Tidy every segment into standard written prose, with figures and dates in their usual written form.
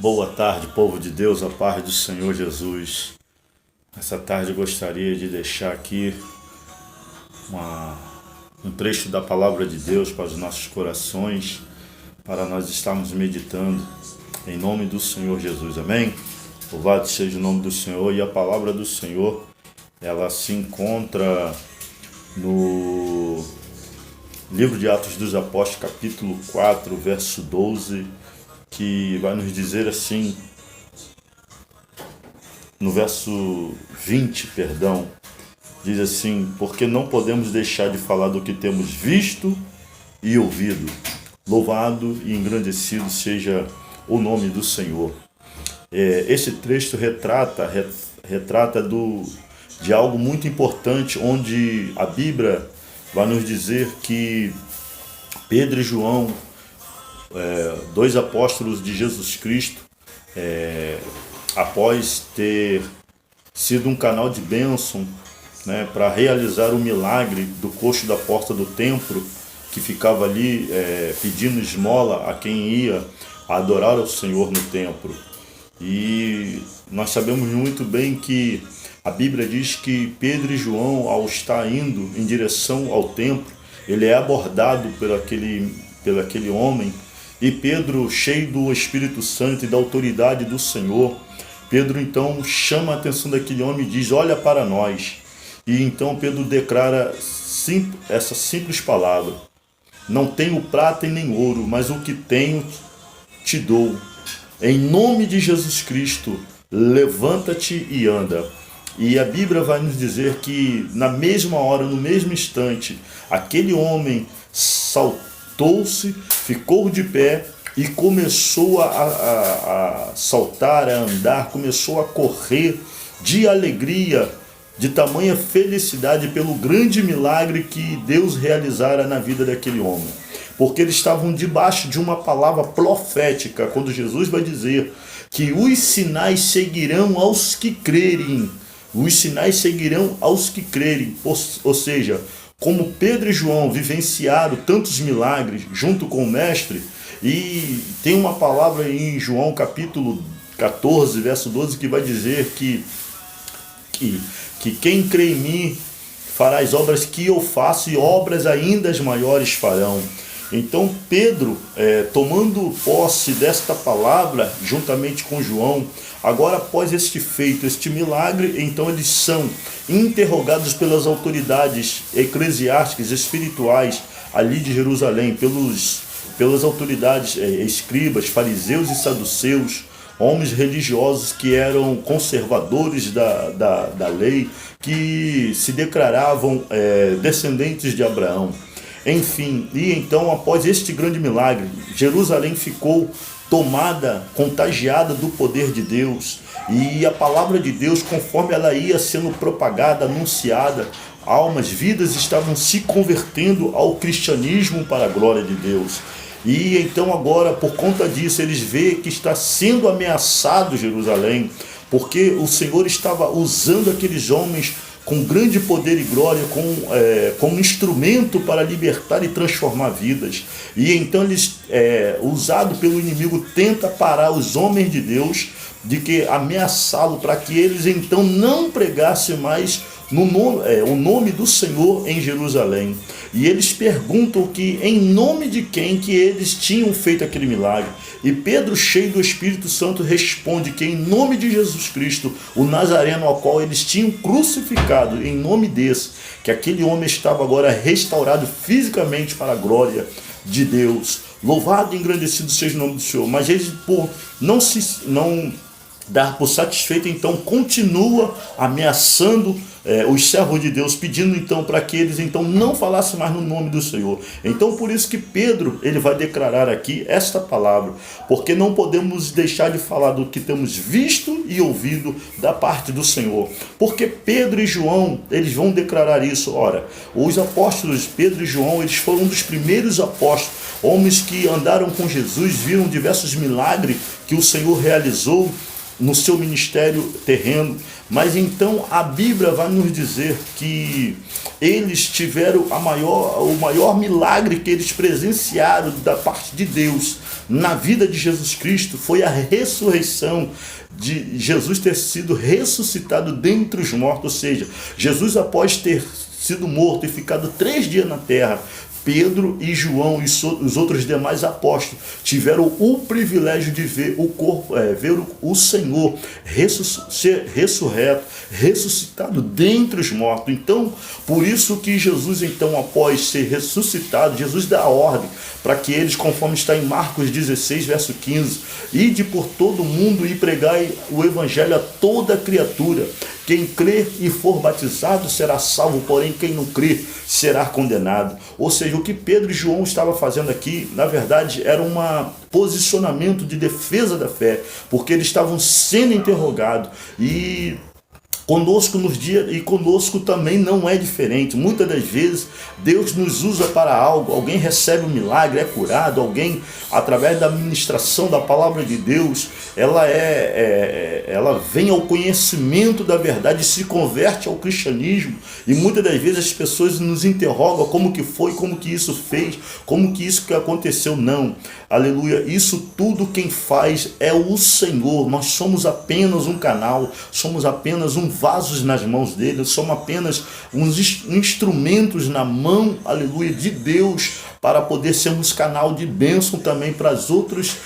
Boa tarde, povo de Deus, a paz do Senhor Jesus. Essa tarde eu gostaria de deixar aqui um trecho da palavra de Deus para os nossos corações, para nós estarmos meditando em nome do Senhor Jesus, amém? Louvado seja o nome do Senhor. E a palavra do Senhor, ela se encontra no livro de Atos dos Apóstolos, capítulo 4, verso 12, que vai nos dizer assim, no verso 20, diz assim: porque não podemos deixar de falar do que temos visto e ouvido. Louvado e engrandecido seja o nome do Senhor. Esse trecho retrata de algo muito importante, onde a Bíblia vai nos dizer que Pedro e João, dois apóstolos de Jesus Cristo, após ter sido um canal de bênção, para realizar o milagre do coxo da porta do templo, que ficava ali pedindo esmola a quem ia adorar ao Senhor no templo. E nós sabemos muito bem que a Bíblia diz que Pedro e João, ao estar indo em direção ao templo, ele é abordado por aquele homem. E Pedro, cheio do Espírito Santo e da autoridade do Senhor, Pedro então chama a atenção daquele homem e diz: olha para nós. E então Pedro declara essa simples palavra: não tenho prata e nem ouro, mas o que tenho te dou. Em nome de Jesus Cristo, levanta-te e anda. E a Bíblia vai nos dizer que na mesma hora, no mesmo instante, aquele homem saltou-se, ficou de pé e começou a saltar, a andar, começou a correr de alegria, de tamanha felicidade pelo grande milagre que Deus realizara na vida daquele homem. Porque eles estavam debaixo de uma palavra profética, quando Jesus vai dizer que os sinais seguirão aos que crerem. Os sinais seguirão aos que crerem. Ou seja, como Pedro e João vivenciaram tantos milagres junto com o Mestre, e tem uma palavra em João capítulo 14, verso 12, que vai dizer que quem crê em mim fará as obras que eu faço, e obras ainda as maiores farão. Então Pedro, tomando posse desta palavra, juntamente com João, agora após este feito, este milagre, então eles são interrogados pelas autoridades eclesiásticas, espirituais, ali de Jerusalém, pelas autoridades escribas, fariseus e saduceus, homens religiosos que eram conservadores da lei, que se declaravam descendentes de Abraão. Enfim, e então após este grande milagre, Jerusalém ficou tomada, contagiada do poder de Deus, e a palavra de Deus, conforme ela ia sendo propagada, anunciada, almas, vidas estavam se convertendo ao cristianismo para a glória de Deus. E então agora, por conta disso, eles veem que está sendo ameaçado Jerusalém, porque o Senhor estava usando aqueles homens com grande poder e glória, como instrumento para libertar e transformar vidas. E então eles, usado pelo inimigo, tenta parar os homens de Deus, de que ameaçá-lo, para que eles então não pregassem mais o nome do Senhor em Jerusalém. E eles perguntam que em nome de quem que eles tinham feito aquele milagre. E Pedro, cheio do Espírito Santo, responde que em nome de Jesus Cristo, o Nazareno ao qual eles tinham crucificado, em nome desse, que aquele homem estava agora restaurado fisicamente para a glória de Deus. Louvado e engrandecido seja o nome do Senhor. Mas eles, por não dar por satisfeito, então continua ameaçando os servos de Deus, pedindo então para que eles então não falassem mais no nome do Senhor. Então por isso que Pedro, ele vai declarar aqui esta palavra: porque não podemos deixar de falar do que temos visto e ouvido da parte do Senhor. Porque Pedro e João, eles vão declarar isso. Ora, os apóstolos Pedro e João, eles foram um dos primeiros apóstolos, homens que andaram com Jesus, viram diversos milagres que o Senhor realizou no seu ministério terreno. Mas então a Bíblia vai nos dizer que eles tiveram o maior milagre que eles presenciaram da parte de Deus na vida de Jesus Cristo foi a ressurreição, de Jesus ter sido ressuscitado dentre os mortos. Ou seja, Jesus, após ter sido morto e ficado 3 dias na terra, Pedro e João e os outros demais apóstolos tiveram o privilégio de ver o corpo, ver o Senhor ser ressurreto, ressuscitado dentre os mortos. Então, por isso que Jesus, então, após ser ressuscitado, Jesus dá a ordem para que eles, conforme está em Marcos 16, verso 15, ide por todo mundo e pregai o evangelho a toda criatura. Quem crer e for batizado será salvo, porém quem não crer será condenado. Ou seja, o que Pedro e João estavam fazendo aqui, na verdade, era um posicionamento de defesa da fé, porque eles estavam sendo interrogados e conosco nos dias, e conosco também não é diferente. Muitas das vezes Deus nos usa para algo, alguém recebe um milagre, é curado, alguém, através da ministração da palavra de Deus, ela vem ao conhecimento da verdade e se converte ao cristianismo. E muitas das vezes as pessoas nos interrogam como que foi, como que isso fez, como que isso que aconteceu. Não, aleluia, isso tudo quem faz é o Senhor. Nós somos apenas um canal, somos apenas vasos nas mãos dele, somos apenas uns instrumentos na mão, aleluia, de Deus, para poder sermos canal de bênção também para as outras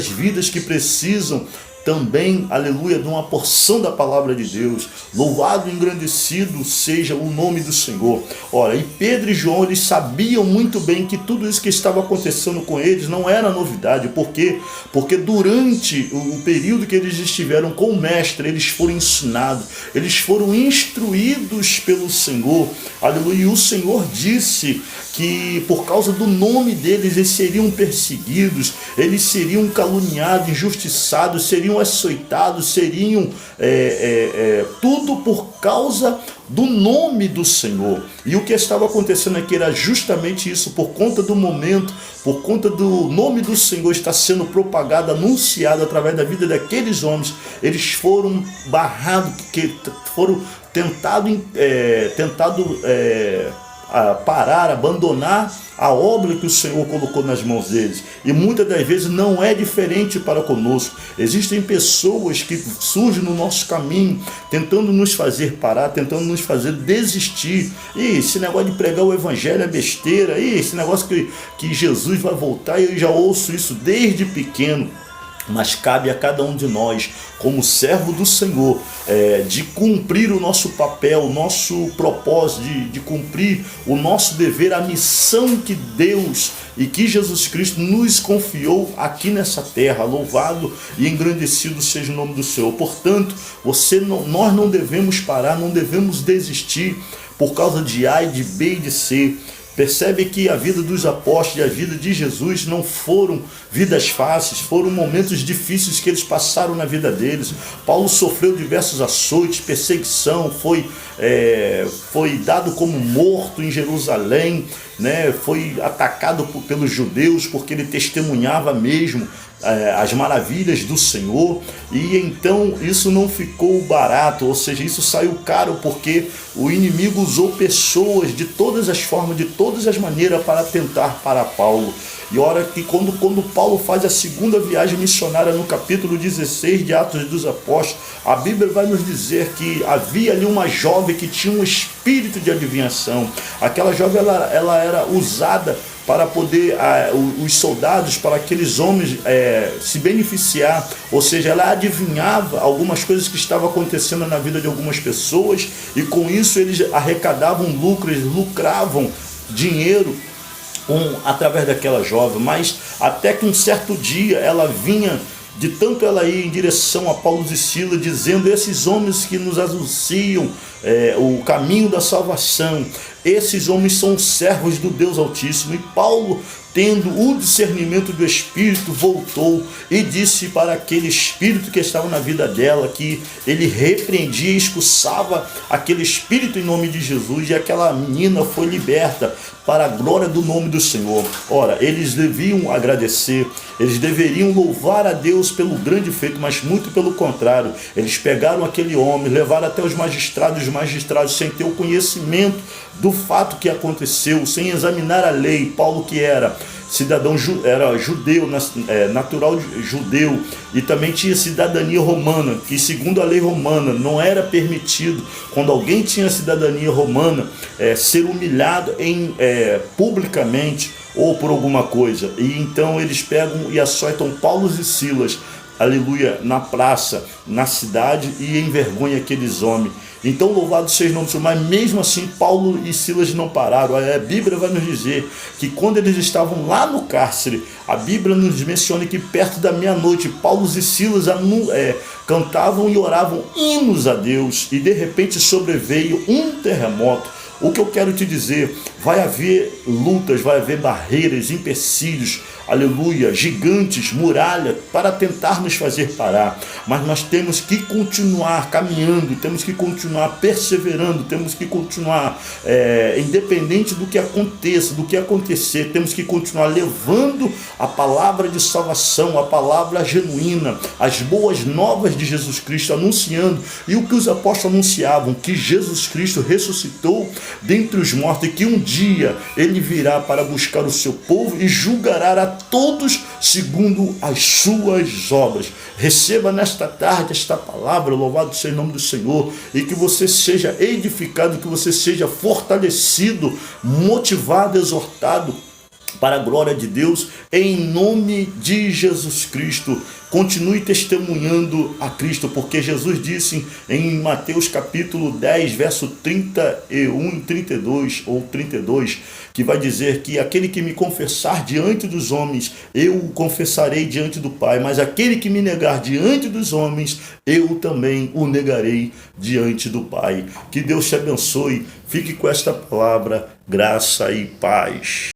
vidas que precisam também, aleluia, de uma porção da palavra de Deus. Louvado e engrandecido seja o nome do Senhor. Ora, e Pedro e João, eles sabiam muito bem que tudo isso que estava acontecendo com eles não era novidade. Por quê? Porque durante o período que eles estiveram com o mestre, eles foram ensinados, eles foram instruídos pelo Senhor, aleluia. E o Senhor disse que por causa do nome deles, eles seriam perseguidos, eles seriam caluniados, injustiçados, seriam açoitados, seriam tudo por causa do nome do Senhor. E o que estava acontecendo aqui era justamente isso, por conta do momento, por conta do nome do Senhor estar sendo propagado, anunciado através da vida daqueles homens. Eles foram barrados, foram tentado parar, abandonar a obra que o Senhor colocou nas mãos deles. E muitas das vezes não é diferente para conosco. Existem pessoas que surgem no nosso caminho tentando nos fazer parar, tentando nos fazer desistir. E esse negócio de pregar o evangelho é besteira. E esse negócio que Jesus vai voltar, eu já ouço isso desde pequeno. Mas cabe a cada um de nós, como servo do Senhor, de cumprir o nosso papel, o nosso propósito, de cumprir o nosso dever, a missão que Deus e que Jesus Cristo nos confiou aqui nessa terra. Louvado e engrandecido seja o nome do Senhor. Portanto, nós não devemos parar, não devemos desistir por causa de A, de B e de C. Percebe que a vida dos apóstolos e a vida de Jesus não foram vidas fáceis, foram momentos difíceis que eles passaram na vida deles. Paulo sofreu diversos açoites, perseguição, foi dado como morto em Jerusalém, né? Foi atacado pelos judeus porque ele testemunhava mesmo as maravilhas do Senhor. E então isso não ficou barato, ou seja, isso saiu caro, porque o inimigo usou pessoas de todas as formas, de todas as maneiras para tentar parar Paulo. E ora que quando Paulo faz a segunda viagem missionária no capítulo 16 de Atos dos Apóstolos, a Bíblia vai nos dizer que havia ali uma jovem que tinha um espírito de adivinhação. Aquela jovem ela era usada para poder os soldados, para aqueles homens se beneficiar, ou seja, ela adivinhava algumas coisas que estavam acontecendo na vida de algumas pessoas, e com isso eles arrecadavam lucro, eles lucravam dinheiro através daquela jovem. Mas até que um certo dia ela vinha, de tanto ela ir em direção a Paulo e Silas, dizendo: esses homens que nos anunciam o caminho da salvação. Esses homens são servos do Deus Altíssimo. E Paulo, tendo o discernimento do Espírito, voltou e disse para aquele espírito que estava na vida dela que ele repreendia e expulsava aquele espírito em nome de Jesus, e aquela menina foi liberta para a glória do nome do Senhor. Ora, eles deviam agradecer, eles deveriam louvar a Deus pelo grande feito, mas muito pelo contrário, eles pegaram aquele homem, levaram até os magistrados sem ter o conhecimento do fato que aconteceu, sem examinar a lei. Paulo, que era cidadão, era judeu, natural judeu, e também tinha cidadania romana, que segundo a lei romana não era permitido, quando alguém tinha cidadania romana, ser humilhado publicamente ou por alguma coisa. E então eles pegam e açoitam Paulo e Silas, aleluia, na praça, na cidade, e envergonha aqueles homens. Então, louvado seja o nome do Senhor. Mas mesmo assim, Paulo e Silas não pararam. A Bíblia vai nos dizer que quando eles estavam lá no cárcere, a Bíblia nos menciona que perto da meia-noite, Paulo e Silas cantavam e oravam hinos a Deus, e de repente sobreveio um terremoto. O que eu quero te dizer, vai haver lutas, vai haver barreiras, empecilhos, aleluia, gigantes, muralha, para tentar nos fazer parar. Mas nós temos que continuar caminhando, temos que continuar perseverando, temos que continuar, independente do que aconteça, do que acontecer, temos que continuar levando a palavra de salvação, a palavra genuína, as boas novas de Jesus Cristo, anunciando. E o que os apóstolos anunciavam, que Jesus Cristo ressuscitou dentre os mortos, e que um dia ele virá para buscar o seu povo e julgará a todos segundo as suas obras. Receba nesta tarde esta palavra, louvado seja o nome do Senhor, e que você seja edificado, que você seja fortalecido, motivado, exortado para a glória de Deus, em nome de Jesus Cristo. Continue testemunhando a Cristo, porque Jesus disse em Mateus capítulo 10, verso 31 e 32, ou 32, que vai dizer que aquele que me confessar diante dos homens, eu o confessarei diante do Pai, mas aquele que me negar diante dos homens, eu também o negarei diante do Pai. Que Deus te abençoe, fique com esta palavra, graça e paz.